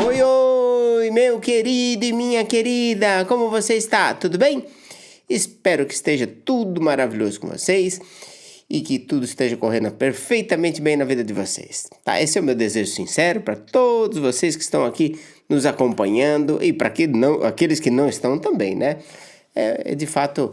Oi, oi, meu querido e minha querida, como você está? Tudo bem? Espero que esteja tudo maravilhoso com vocês e que tudo esteja correndo perfeitamente bem na vida de vocês, tá? Esse é o meu desejo sincero para todos vocês que estão aqui nos acompanhando e para aqueles que não estão também, né? De fato,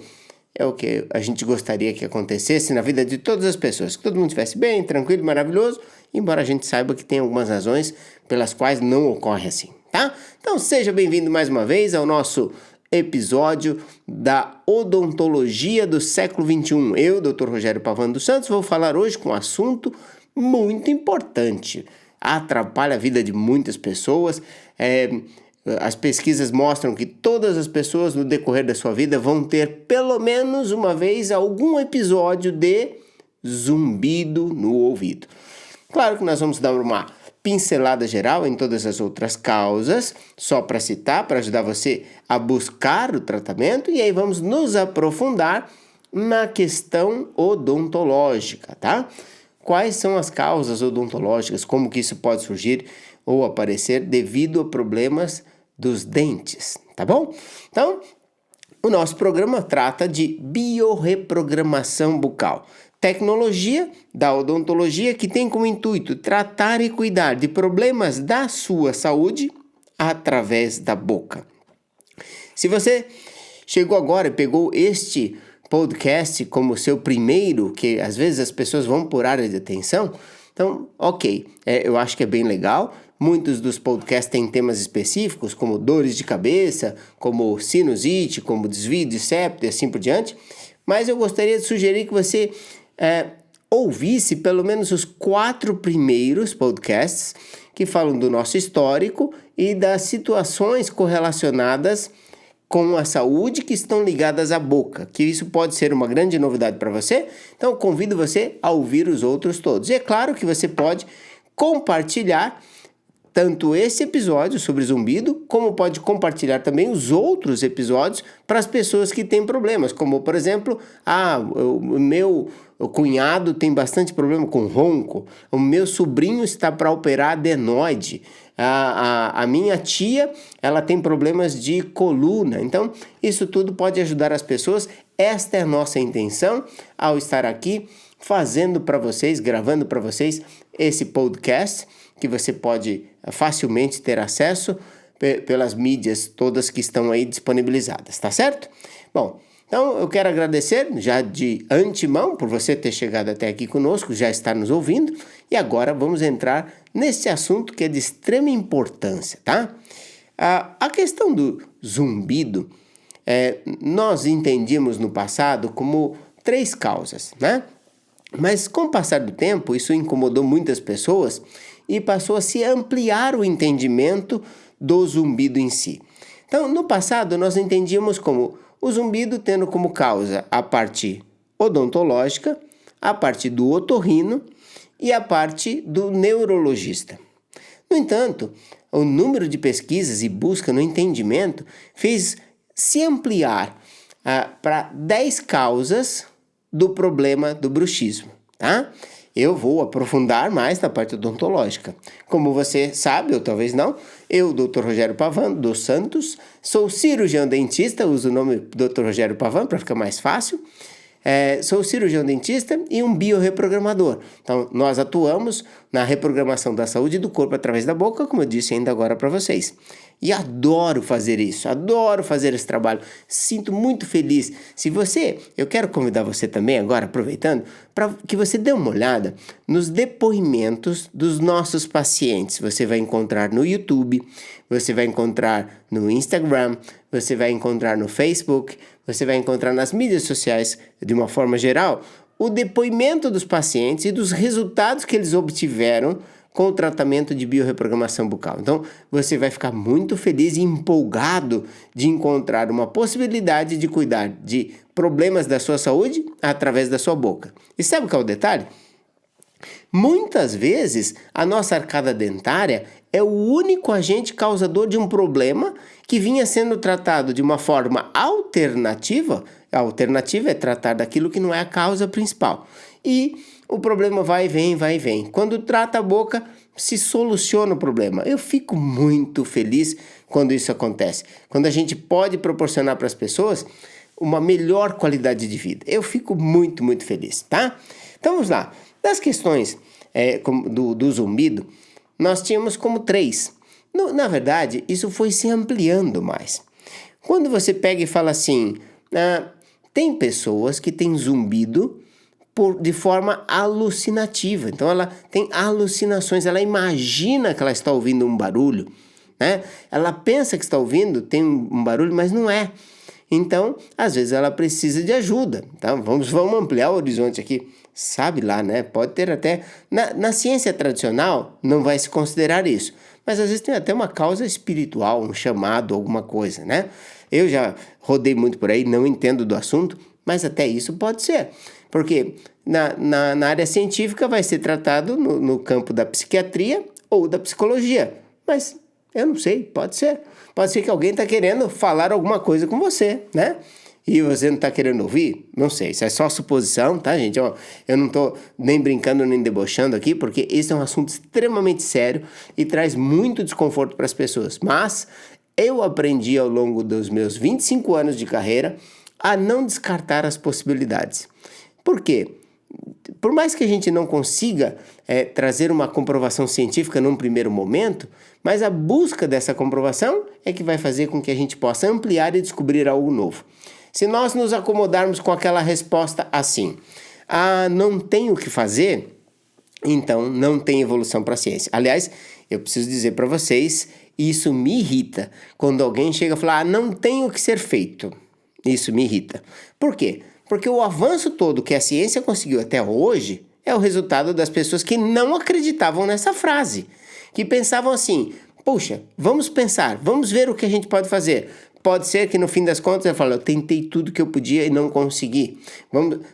é o que a gente gostaria que acontecesse na vida de todas as pessoas, que todo mundo estivesse bem, tranquilo e maravilhoso, embora a gente saiba que tem algumas razões pelas quais não ocorre assim, tá? Então seja bem-vindo mais uma vez ao nosso episódio da odontologia do século XXI. Eu, Dr. Rogério Pavan dos Santos, vou falar hoje com um assunto muito importante. Atrapalha a vida de muitas pessoas. As pesquisas mostram que todas as pessoas no decorrer da sua vida vão ter pelo menos uma vez algum episódio de zumbido no ouvido. Claro que nós vamos dar uma pincelada geral em todas as outras causas, só para citar, para ajudar você a buscar o tratamento, e aí vamos nos aprofundar na questão odontológica, tá? Quais são as causas odontológicas, como que isso pode surgir ou aparecer devido a problemas dos dentes, tá bom? Então, o nosso programa trata de biorreprogramação bucal, tecnologia da odontologia que tem como intuito tratar e cuidar de problemas da sua saúde através da boca. Se você chegou agora e pegou este podcast como seu primeiro, que às vezes as pessoas vão por área de atenção, então, ok, eu acho que é bem legal. Muitos dos podcasts têm temas específicos, como dores de cabeça, como sinusite, como desvio de septo e assim por diante. Mas eu gostaria de sugerir que você ouvisse pelo menos os 4 primeiros podcasts que falam do nosso histórico e das situações correlacionadas com a saúde que estão ligadas à boca, que isso pode ser uma grande novidade para você. Então, convido você a ouvir os outros todos. E é claro que você pode compartilhar tanto esse episódio sobre zumbido, como pode compartilhar também os outros episódios para as pessoas que têm problemas, como, por exemplo, o meu cunhado tem bastante problema com ronco, o meu sobrinho está para operar adenoide, a minha tia, ela tem problemas de coluna. Então, isso tudo pode ajudar as pessoas. Esta é a nossa intenção ao estar aqui fazendo para vocês, gravando para vocês esse podcast, que você pode facilmente ter acesso pelas mídias todas que estão aí disponibilizadas, tá certo? Bom, então eu quero agradecer já de antemão por você ter chegado até aqui conosco, já estar nos ouvindo, e agora vamos entrar nesse assunto que é de extrema importância, tá? A questão do zumbido, nós entendíamos no passado como 3 causas, né? Mas com o passar do tempo, isso incomodou muitas pessoas e passou a se ampliar o entendimento do zumbido em si. Então, no passado, nós entendíamos como o zumbido tendo como causa a parte odontológica, a parte do otorrino e a parte do neurologista. No entanto, o número de pesquisas e busca no entendimento fez se ampliar para 10 causas do problema do bruxismo, tá? Eu vou aprofundar mais na parte odontológica. Como você sabe, ou talvez não, eu, Dr. Rogério Pavan dos Santos, sou cirurgião dentista, uso o nome Dr. Rogério Pavan para ficar mais fácil. Sou cirurgião dentista e um biorreprogramador. Então, nós atuamos na reprogramação da saúde do corpo através da boca, como eu disse ainda agora para vocês. E adoro fazer isso, adoro fazer esse trabalho, sinto muito feliz. Eu quero convidar você também agora, aproveitando, para que você dê uma olhada nos depoimentos dos nossos pacientes. Você vai encontrar no YouTube, você vai encontrar no Instagram, você vai encontrar no Facebook, você vai encontrar nas mídias sociais, de uma forma geral, o depoimento dos pacientes e dos resultados que eles obtiveram com o tratamento de biorreprogramação bucal. Então, você vai ficar muito feliz e empolgado de encontrar uma possibilidade de cuidar de problemas da sua saúde através da sua boca. E sabe qual é o detalhe? Muitas vezes, a nossa arcada dentária é o único agente causador de um problema que vinha sendo tratado de uma forma alternativa. A alternativa é tratar daquilo que não é a causa principal. E o problema vai e vem, vai e vem. Quando trata a boca, se soluciona o problema. Eu fico muito feliz quando isso acontece. Quando a gente pode proporcionar para as pessoas uma melhor qualidade de vida. Eu fico muito, muito feliz, tá? Então vamos lá. Das questões do zumbido, nós tínhamos como 3. Na verdade, isso foi se ampliando mais. Quando você pega e fala assim, tem pessoas que têm zumbido de forma alucinativa. Então ela tem alucinações, ela imagina que ela está ouvindo um barulho, né? Ela pensa que está ouvindo, tem um barulho, mas não é. Então, às vezes ela precisa de ajuda, tá? Vamos ampliar o horizonte aqui. Sabe lá, né? Pode ter até... Na ciência tradicional, não vai se considerar isso. Mas às vezes tem até uma causa espiritual, um chamado, alguma coisa, né? Eu já rodei muito por aí, não entendo do assunto, mas até isso pode ser. Porque na área científica vai ser tratado no campo da psiquiatria ou da psicologia. Mas eu não sei, pode ser. Pode ser que alguém está querendo falar alguma coisa com você, né? E você não está querendo ouvir? Não sei, isso é só suposição, tá, gente? Eu não estou nem brincando nem debochando aqui, porque esse é um assunto extremamente sério e traz muito desconforto para as pessoas. Mas eu aprendi ao longo dos meus 25 anos de carreira a não descartar as possibilidades. Por quê? Por mais que a gente não consiga trazer uma comprovação científica num primeiro momento, mas a busca dessa comprovação é que vai fazer com que a gente possa ampliar e descobrir algo novo. Se nós nos acomodarmos com aquela resposta assim, não tem o que fazer, então não tem evolução para a ciência. Aliás, eu preciso dizer para vocês, isso me irrita. Quando alguém chega e fala, não tem o que ser feito. Isso me irrita. Por quê? Porque o avanço todo que a ciência conseguiu até hoje é o resultado das pessoas que não acreditavam nessa frase. Que pensavam assim, puxa, vamos pensar, vamos ver o que a gente pode fazer. Pode ser que no fim das contas eu falo, eu tentei tudo que eu podia e não consegui.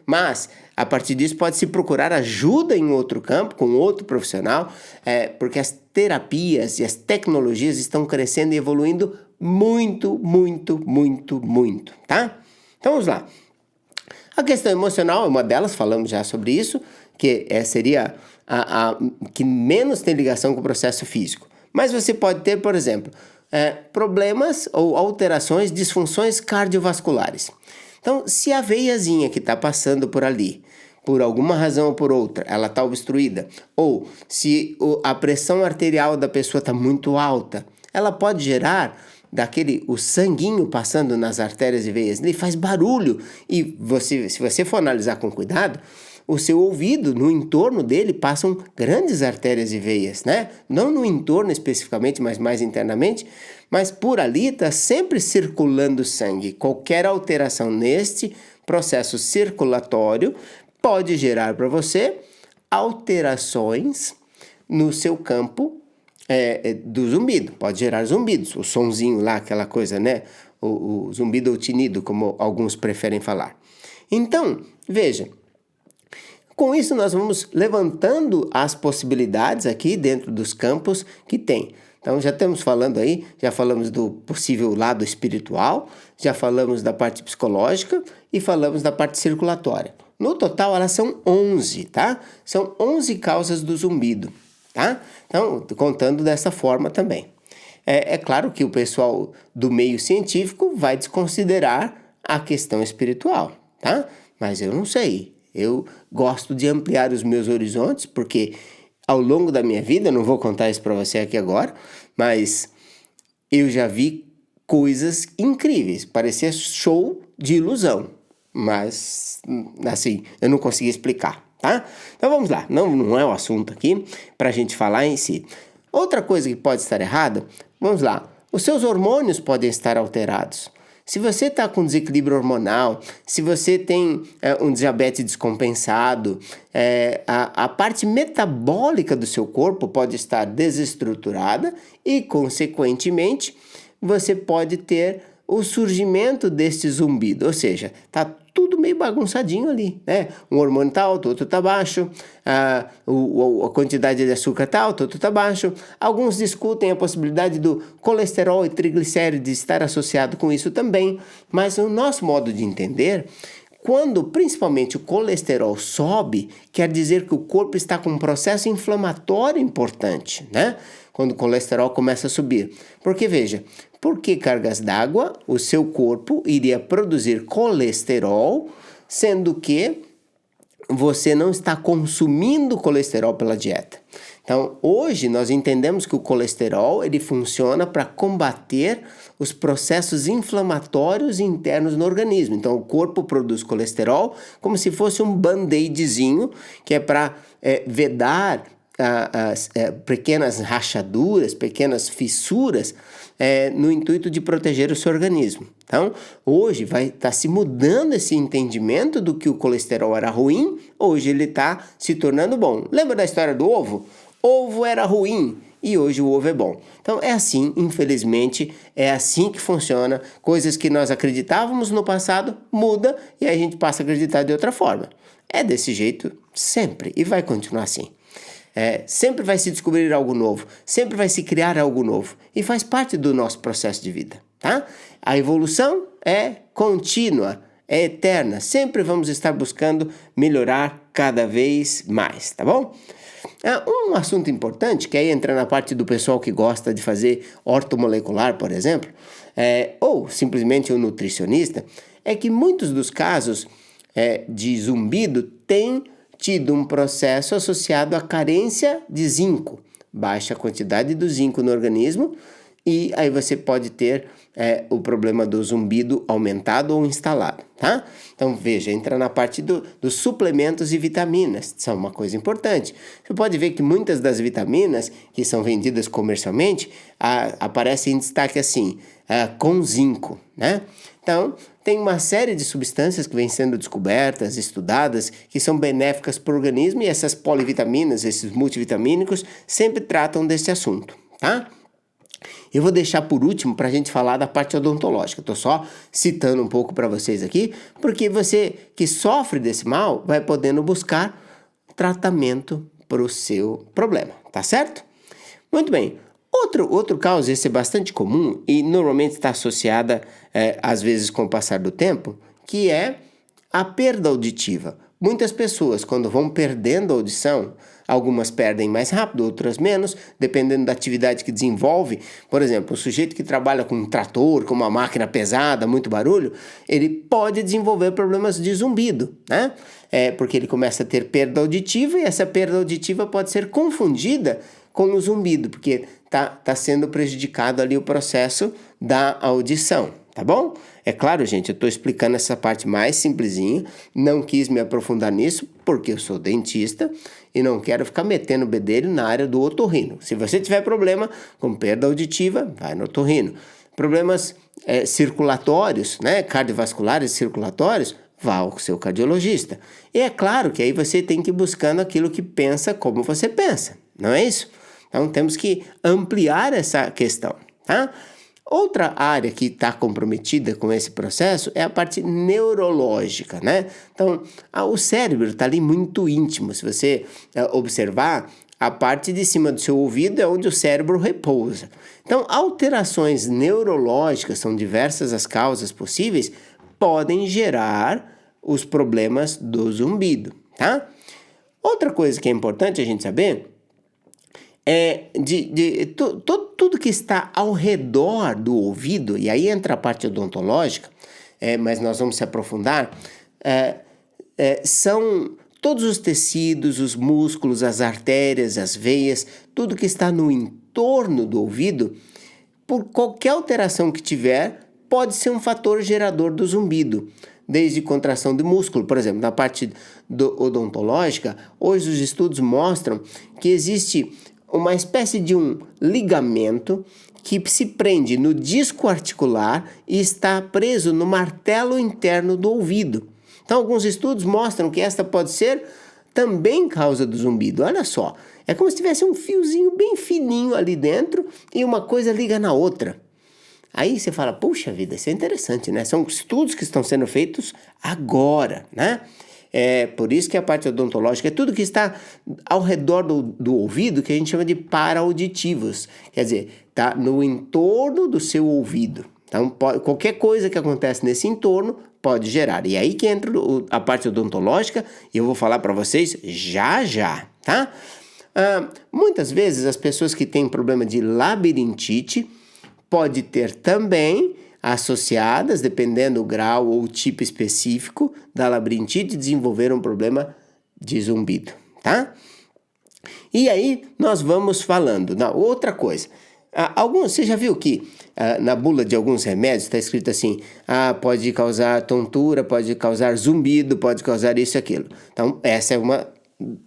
Mas, a partir disso, pode-se procurar ajuda em outro campo, com outro profissional, porque as terapias e as tecnologias estão crescendo e evoluindo muito, muito, muito, muito, tá? Então, vamos lá. A questão emocional é uma delas, falamos já sobre isso, que seria a que menos tem ligação com o processo físico. Mas você pode ter, por exemplo, problemas ou alterações, disfunções cardiovasculares. Então, se a veiazinha que está passando por ali, por alguma razão ou por outra, ela está obstruída, ou se a pressão arterial da pessoa está muito alta, ela pode gerar o sanguinho passando nas artérias e veias, ele faz barulho, e se você for analisar com cuidado, o seu ouvido, no entorno dele, passam grandes artérias e veias, né? Não no entorno especificamente, mas mais internamente, mas por ali está sempre circulando sangue. Qualquer alteração neste processo circulatório pode gerar para você alterações no seu campo do zumbido. Pode gerar zumbidos, o sonzinho lá, aquela coisa, né? O zumbido ou tinido, como alguns preferem falar. Então, veja, com isso nós vamos levantando as possibilidades aqui dentro dos campos que tem. Então já estamos falando aí, já falamos do possível lado espiritual, já falamos da parte psicológica e falamos da parte circulatória. No total elas são 11, tá? São 11 causas do zumbido, tá? Então, contando dessa forma também. É claro que o pessoal do meio científico vai desconsiderar a questão espiritual, tá? Mas eu não sei. Eu gosto de ampliar os meus horizontes, porque ao longo da minha vida, não vou contar isso para você aqui agora, mas eu já vi coisas incríveis, parecia show de ilusão, mas assim, eu não consegui explicar, tá? Então vamos lá, não é o assunto aqui para a gente falar em si. Outra coisa que pode estar errada, vamos lá, os seus hormônios podem estar alterados. Se você está com desequilíbrio hormonal, se você tem um diabetes descompensado, a parte metabólica do seu corpo pode estar desestruturada e, consequentemente, você pode ter o surgimento deste zumbido, ou seja, está tudo meio bagunçadinho ali, né? Um hormônio está alto, outro está baixo, a quantidade de açúcar está alta, outro está baixo. Alguns discutem a possibilidade do colesterol e triglicérides estar associado com isso também, mas o nosso modo de entender, Quando principalmente o colesterol sobe, quer dizer que o corpo está com um processo inflamatório importante, né? Quando o colesterol começa a subir. Porque veja, por que cargas d'água o seu corpo iria produzir colesterol, sendo que você não está consumindo colesterol pela dieta? Então, hoje nós entendemos que o colesterol ele funciona para combater os processos inflamatórios internos no organismo. Então, o corpo produz colesterol como se fosse um band-aidzinho, que é para vedar as pequenas rachaduras, pequenas fissuras, no intuito de proteger o seu organismo. Então, hoje vai estar se mudando esse entendimento do que o colesterol era ruim, hoje ele está se tornando bom. Lembra da história do ovo? Ovo era ruim e hoje o ovo é bom. Então é assim, infelizmente, é assim que funciona. Coisas que nós acreditávamos no passado muda e a gente passa a acreditar de outra forma. É desse jeito sempre e vai continuar assim. Sempre vai se descobrir algo novo, sempre vai se criar algo novo e faz parte do nosso processo de vida, tá? A evolução é contínua, é eterna, sempre vamos estar buscando melhorar cada vez mais, tá bom? Um assunto importante, que aí entra na parte do pessoal que gosta de fazer ortomolecular, por exemplo, ou simplesmente um nutricionista, é que muitos dos casos de zumbido têm tido um processo associado à carência de zinco, baixa quantidade do zinco no organismo, e aí você pode ter o problema do zumbido aumentado ou instalado, tá? Então veja, entra na parte dos suplementos e vitaminas, são uma coisa importante. Você pode ver que muitas das vitaminas que são vendidas comercialmente aparecem em destaque assim, com zinco, né? Então, tem uma série de substâncias que vêm sendo descobertas, estudadas, que são benéficas para o organismo, e essas polivitaminas, esses multivitamínicos, sempre tratam desse assunto, tá? Eu vou deixar por último para a gente falar da parte odontológica. Estou só citando um pouco para vocês aqui, porque você que sofre desse mal vai podendo buscar tratamento para o seu problema, tá certo? Muito bem. Outro caso, esse é bastante comum e normalmente está associada, às vezes, com o passar do tempo, que é a perda auditiva. Muitas pessoas, quando vão perdendo a audição, algumas perdem mais rápido, outras menos, dependendo da atividade que desenvolve. Por exemplo, o sujeito que trabalha com um trator, com uma máquina pesada, muito barulho, ele pode desenvolver problemas de zumbido, né? Porque ele começa a ter perda auditiva e essa perda auditiva pode ser confundida com o zumbido, porque tá sendo prejudicado ali o processo da audição, tá bom? É claro, gente, eu estou explicando essa parte mais simplesinha, não quis me aprofundar nisso, porque eu sou dentista e não quero ficar metendo o bedelho na área do otorrino. Se você tiver problema com perda auditiva, vai no otorrino. Problemas circulatórios, né, cardiovasculares e circulatórios, vá ao seu cardiologista. E é claro que aí você tem que ir buscando aquilo que pensa como você pensa, não é isso? Então temos que ampliar essa questão, tá? Outra área que está comprometida com esse processo é a parte neurológica, né? Então, o cérebro está ali muito íntimo. Se você observar, a parte de cima do seu ouvido é onde o cérebro repousa. Então, alterações neurológicas, são diversas as causas possíveis, podem gerar os problemas do zumbido, tá? Outra coisa que é importante a gente saber tudo que está ao redor do ouvido, e aí entra a parte odontológica, mas nós vamos se aprofundar, são todos os tecidos, os músculos, as artérias, as veias, tudo que está no entorno do ouvido, por qualquer alteração que tiver, pode ser um fator gerador do zumbido. Desde contração de músculo, por exemplo, na parte odontológica, hoje os estudos mostram que existe uma espécie de um ligamento que se prende no disco articular e está preso no martelo interno do ouvido. Então, alguns estudos mostram que esta pode ser também causa do zumbido. Olha só, é como se tivesse um fiozinho bem fininho ali dentro e uma coisa liga na outra. Aí você fala, puxa vida, isso é interessante, né? São estudos que estão sendo feitos agora, né? Por isso que a parte odontológica é tudo que está ao redor do ouvido, que a gente chama de paraauditivos. Quer dizer, está no entorno do seu ouvido. Então, qualquer coisa que acontece nesse entorno pode gerar. E aí que entra a parte odontológica e eu vou falar para vocês já já, tá? Muitas vezes as pessoas que têm problema de labirintite pode ter também associadas, dependendo do grau ou tipo específico da labirintite, desenvolver um problema de zumbido, tá? E aí nós vamos falando. Outra coisa, você já viu que na bula de alguns remédios está escrito assim, pode causar tontura, pode causar zumbido, pode causar isso e aquilo. Então essa é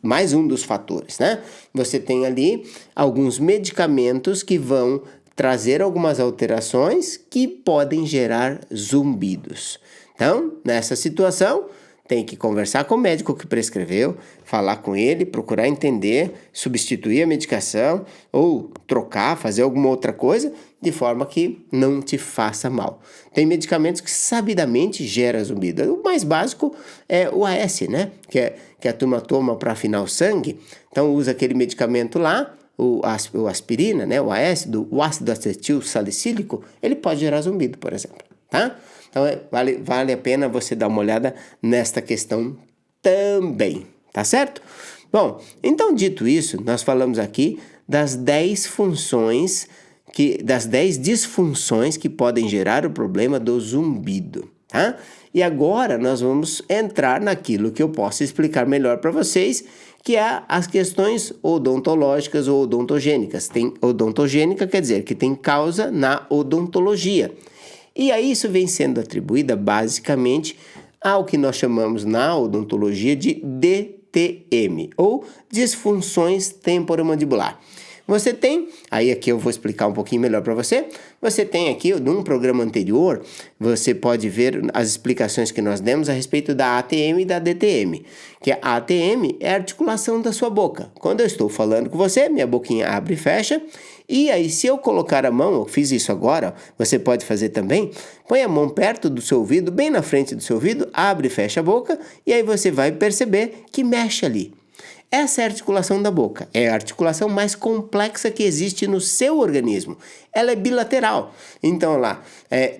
mais um dos fatores, né? Você tem ali alguns medicamentos que vão trazer algumas alterações que podem gerar zumbidos. Então, nessa situação, tem que conversar com o médico que prescreveu, falar com ele, procurar entender, substituir a medicação ou trocar, fazer alguma outra coisa, de forma que não te faça mal. Tem medicamentos que sabidamente geram zumbido. O mais básico é o AS, né? Que a turma toma para afinar o sangue. Então usa aquele medicamento lá, o aspirina, né? O AS, o ácido acetil salicílico, ele pode gerar zumbido, por exemplo, tá? Então vale a pena você dar uma olhada nesta questão também, tá certo? Bom, então dito isso, nós falamos aqui das 10 funções, das 10 disfunções que podem gerar o problema do zumbido, tá? E agora nós vamos entrar naquilo que eu posso explicar melhor para vocês, que é as questões odontológicas ou odontogênicas. Odontogênica quer dizer que tem causa na odontologia. E aí isso vem sendo atribuída basicamente ao que nós chamamos na odontologia de DTM, ou disfunções temporomandibular. Você tem, aí aqui eu vou explicar um pouquinho melhor para você, você tem aqui, num programa anterior, você pode ver as explicações que nós demos a respeito da ATM e da DTM, que a ATM é a articulação da sua boca. Quando eu estou falando com você, minha boquinha abre e fecha, e aí se eu colocar a mão, eu fiz isso agora, você pode fazer também, põe a mão perto do seu ouvido, bem na frente do seu ouvido, abre e fecha a boca, e aí você vai perceber que mexe ali. Essa é a articulação da boca, é a articulação mais complexa que existe no seu organismo. Ela é bilateral, então lá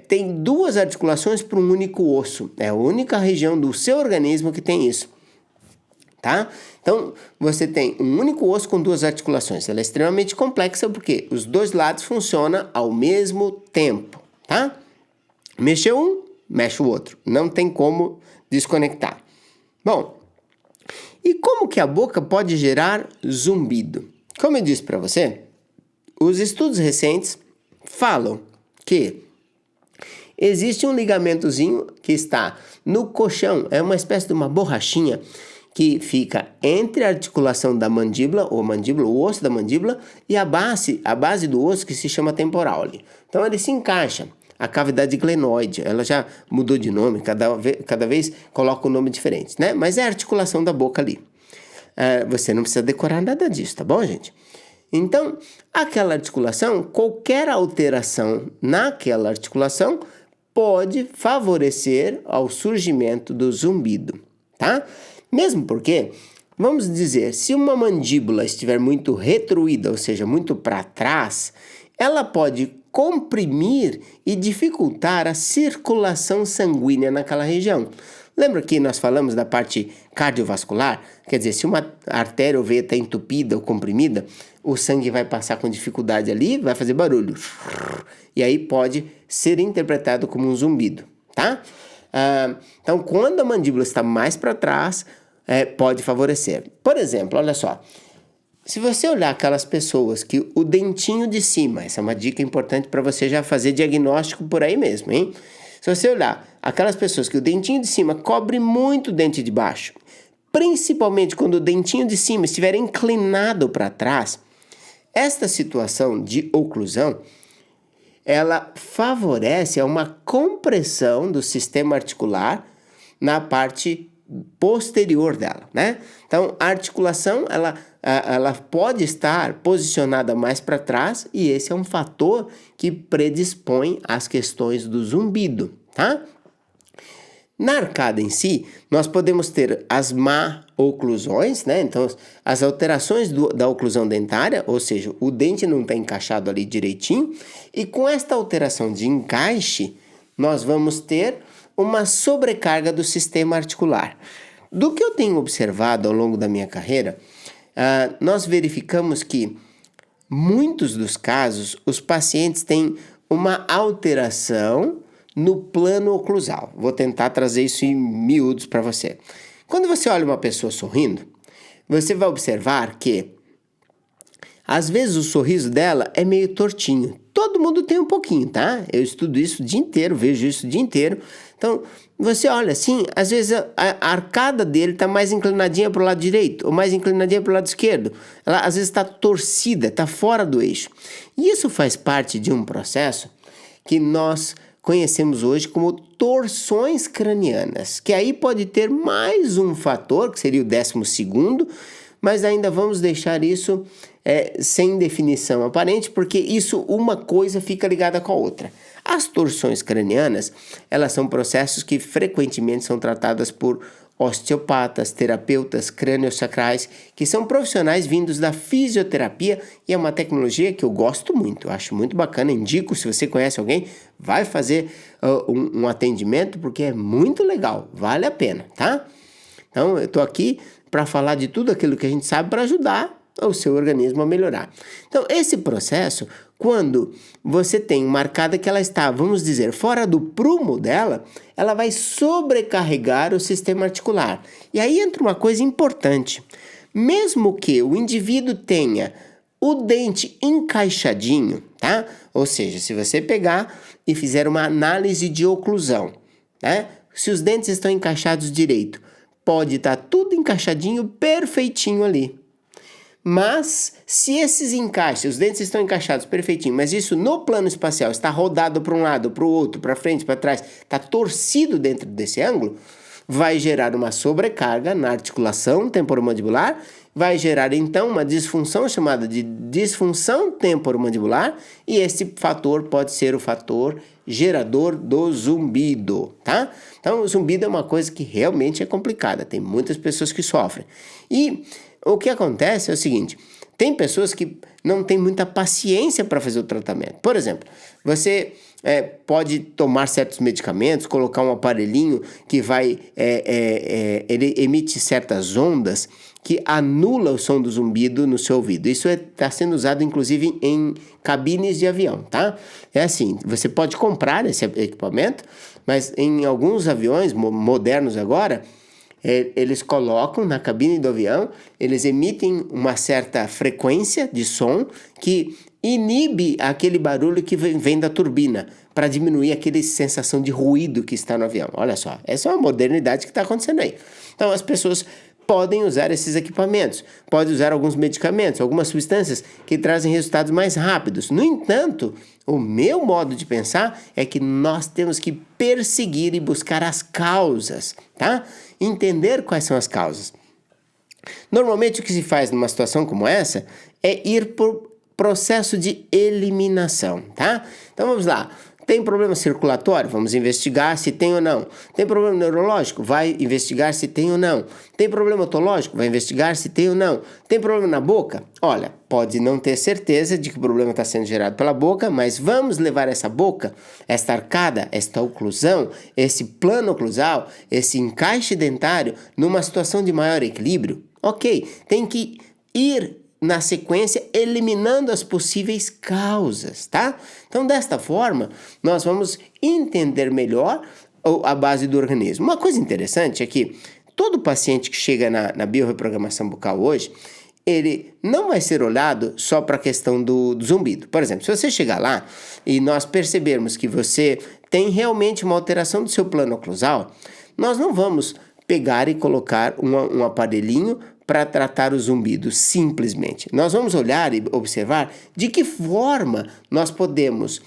tem duas articulações para um único osso, é a única região do seu organismo que tem isso, tá? Então você tem um único osso com duas articulações, ela é extremamente complexa porque os dois lados funcionam ao mesmo tempo, tá? Mexeu um, mexe o outro, não tem como desconectar. Bom, e como que a boca pode gerar zumbido? Como eu disse para você, os estudos recentes falam que existe um ligamentozinho que está no coxão, é uma espécie de uma borrachinha que fica entre a articulação da mandíbula, o osso da mandíbula, e a base do osso que se chama temporal ali. Então ele se encaixa. A cavidade glenoide, ela já mudou de nome, cada vez coloca um nome diferente, né? Mas é a articulação da boca ali. Você não precisa decorar nada disso, tá bom, gente? Então, aquela articulação, qualquer alteração naquela articulação pode favorecer ao surgimento do zumbido, tá? Mesmo porque, vamos dizer, se uma mandíbula estiver muito retruída, ou seja, muito para trás, ela pode comprimir e dificultar a circulação sanguínea naquela região. Lembra que nós falamos da parte cardiovascular? Quer dizer, se uma artéria ou veia está entupida ou comprimida, o sangue vai passar com dificuldade ali, vai fazer barulho. E aí pode ser interpretado como um zumbido, tá? Então, quando a mandíbula está mais para trás, pode favorecer. Por exemplo, olha só. Se você olhar aquelas pessoas que o dentinho de cima, essa é uma dica importante para você já fazer diagnóstico por aí mesmo, hein? Se você olhar aquelas pessoas que o dentinho de cima cobre muito o dente de baixo, principalmente quando o dentinho de cima estiver inclinado para trás, esta situação de oclusão, ela favorece uma compressão do sistema articular na parte posterior dela, né? Então, a articulação, ela pode estar posicionada mais para trás e esse é um fator que predispõe às questões do zumbido, tá? Na arcada em si, nós podemos ter as má oclusões, né? Então, as alterações da oclusão dentária, ou seja, o dente não está encaixado ali direitinho, e com esta alteração de encaixe, nós vamos ter uma sobrecarga do sistema articular. Do que eu tenho observado ao longo da minha carreira, nós verificamos que muitos dos casos os pacientes têm uma alteração no plano oclusal. Vou tentar trazer isso em miúdos para você. Quando você olha uma pessoa sorrindo, você vai observar que às vezes o sorriso dela é meio tortinho. Todo mundo tem um pouquinho, tá? Eu estudo isso o dia inteiro, vejo isso o dia inteiro. Então, você olha assim, às vezes a arcada dele está mais inclinadinha para o lado direito, ou mais inclinadinha para o lado esquerdo. Ela às vezes está torcida, está fora do eixo. E isso faz parte de um processo que nós conhecemos hoje como torções cranianas, que aí pode ter mais um fator, que seria o 12º, mas ainda vamos deixar isso sem definição aparente, porque uma coisa fica ligada com a outra. As torções cranianas, elas são processos que frequentemente são tratadas por osteopatas, terapeutas crânio-sacrais, que são profissionais vindos da fisioterapia e é uma tecnologia que eu gosto muito, eu acho muito bacana, indico, se você conhece alguém, vai fazer um atendimento, porque é muito legal, vale a pena, tá? Então, eu estou aqui para falar de tudo aquilo que a gente sabe para ajudar o seu organismo a melhorar. Então, esse processo, quando você tem uma arcada que ela está, vamos dizer, fora do prumo dela, ela vai sobrecarregar o sistema articular. E aí entra uma coisa importante. Mesmo que o indivíduo tenha o dente encaixadinho, tá? Ou seja, se você pegar e fizer uma análise de oclusão, né? Se os dentes estão encaixados direito, pode estar tudo encaixadinho, perfeitinho ali. Mas, se esses encaixes, os dentes estão encaixados perfeitinho, mas isso no plano espacial está rodado para um lado, para o outro, para frente, para trás, está torcido dentro desse ângulo, vai gerar uma sobrecarga na articulação temporomandibular, vai gerar então uma disfunção chamada de disfunção temporomandibular e esse fator pode ser o fator gerador do zumbido, tá? Então, o zumbido é uma coisa que realmente é complicada, tem muitas pessoas que sofrem. E o que acontece é o seguinte, tem pessoas que não têm muita paciência para fazer o tratamento. Por exemplo, você pode tomar certos medicamentos, colocar um aparelhinho que vai, ele emite certas ondas que anula o som do zumbido no seu ouvido. Isso está sendo usado inclusive em cabines de avião, tá? É assim, você pode comprar esse equipamento, mas em alguns aviões modernos agora, eles colocam na cabine do avião, eles emitem uma certa frequência de som que inibe aquele barulho que vem da turbina, para diminuir aquela sensação de ruído que está no avião. Olha só, essa é uma modernidade que está acontecendo aí. Então as pessoas podem usar esses equipamentos, podem usar alguns medicamentos, algumas substâncias que trazem resultados mais rápidos. No entanto, o meu modo de pensar é que nós temos que perseguir e buscar as causas, tá? Entender quais são as causas. Normalmente o que se faz numa situação como essa é ir por processo de eliminação, tá? Então vamos lá. Tem problema circulatório? Vamos investigar se tem ou não. Tem problema neurológico? Vai investigar se tem ou não. Tem problema otológico? Vai investigar se tem ou não. Tem problema na boca? Olha, pode não ter certeza de que o problema está sendo gerado pela boca, mas vamos levar essa boca, esta arcada, esta oclusão, esse plano oclusal, esse encaixe dentário numa situação de maior equilíbrio? Ok, tem que ir na sequência, eliminando as possíveis causas, tá? Então, desta forma, nós vamos entender melhor a base do organismo. Uma coisa interessante é que todo paciente que chega na biorreprogramação bucal hoje, ele não vai ser olhado só para a questão do zumbido. Por exemplo, se você chegar lá e nós percebermos que você tem realmente uma alteração do seu plano oclusal, nós não vamos pegar e colocar um aparelhinho para tratar o zumbido, simplesmente. Nós vamos olhar e observar de que forma nós podemos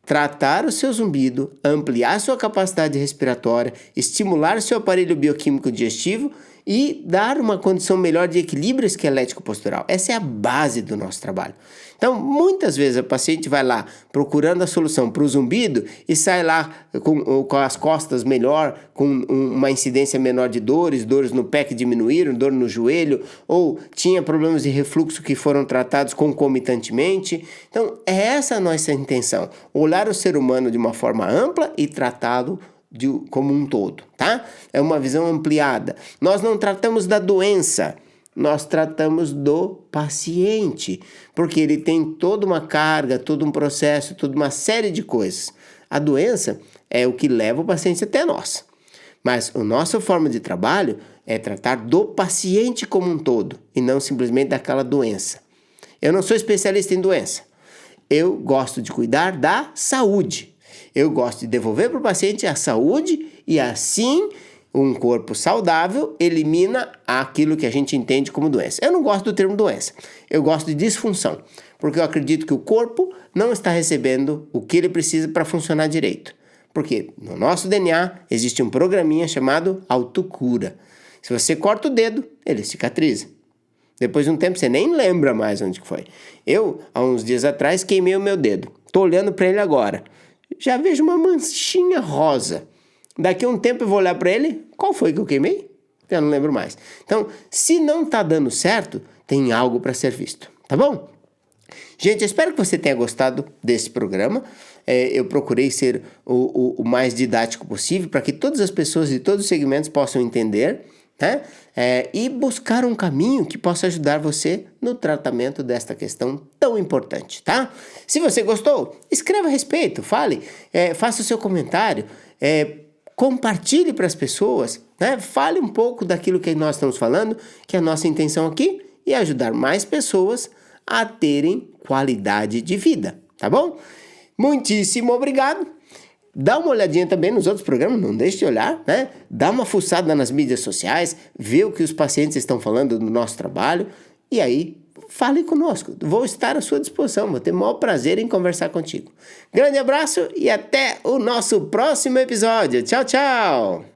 tratar o seu zumbido, ampliar sua capacidade respiratória, estimular seu aparelho bioquímico digestivo e dar uma condição melhor de equilíbrio esquelético-postural. Essa é a base do nosso trabalho. Então, muitas vezes o paciente vai lá procurando a solução para o zumbido e sai lá com as costas melhor, com uma incidência menor de dores no pé que diminuíram, dor no joelho, ou tinha problemas de refluxo que foram tratados concomitantemente. Então, é essa a nossa intenção, olhar o ser humano de uma forma ampla e tratá-lo como um todo, tá? É uma visão ampliada. Nós não tratamos da doença, nós tratamos do paciente, porque ele tem toda uma carga, todo um processo, toda uma série de coisas. A doença é o que leva o paciente até nós, mas a nossa forma de trabalho é tratar do paciente como um todo e não simplesmente daquela doença. Eu não sou especialista em doença, eu gosto de cuidar da saúde. Eu gosto de devolver para o paciente a saúde e assim um corpo saudável elimina aquilo que a gente entende como doença. Eu não gosto do termo doença, eu gosto de disfunção, porque eu acredito que o corpo não está recebendo o que ele precisa para funcionar direito. Porque no nosso DNA existe um programinha chamado autocura. Se você corta o dedo, ele cicatriza. Depois de um tempo você nem lembra mais onde que foi. Eu, há uns dias atrás, queimei o meu dedo. Estou olhando para ele agora. Já vejo uma manchinha rosa. Daqui a um tempo eu vou olhar para ele. Qual foi que eu queimei? Eu não lembro mais. Então, se não está dando certo, tem algo para ser visto. Tá bom? Gente, eu espero que você tenha gostado desse programa. Eu procurei ser o mais didático possível para que todas as pessoas de todos os segmentos possam entender, né? E buscar um caminho que possa ajudar você no tratamento desta questão tão importante, tá? Se você gostou, escreva a respeito, fale, faça o seu comentário, compartilhe para as pessoas, né? Fale um pouco daquilo que nós estamos falando, que a nossa intenção aqui é ajudar mais pessoas a terem qualidade de vida, tá bom? Muitíssimo obrigado. Dá uma olhadinha também nos outros programas, não deixe de olhar, né? Dá uma fuçada nas mídias sociais, vê o que os pacientes estão falando do nosso trabalho e aí fale conosco. Vou estar à sua disposição, vou ter o maior prazer em conversar contigo. Grande abraço e até o nosso próximo episódio. Tchau, tchau!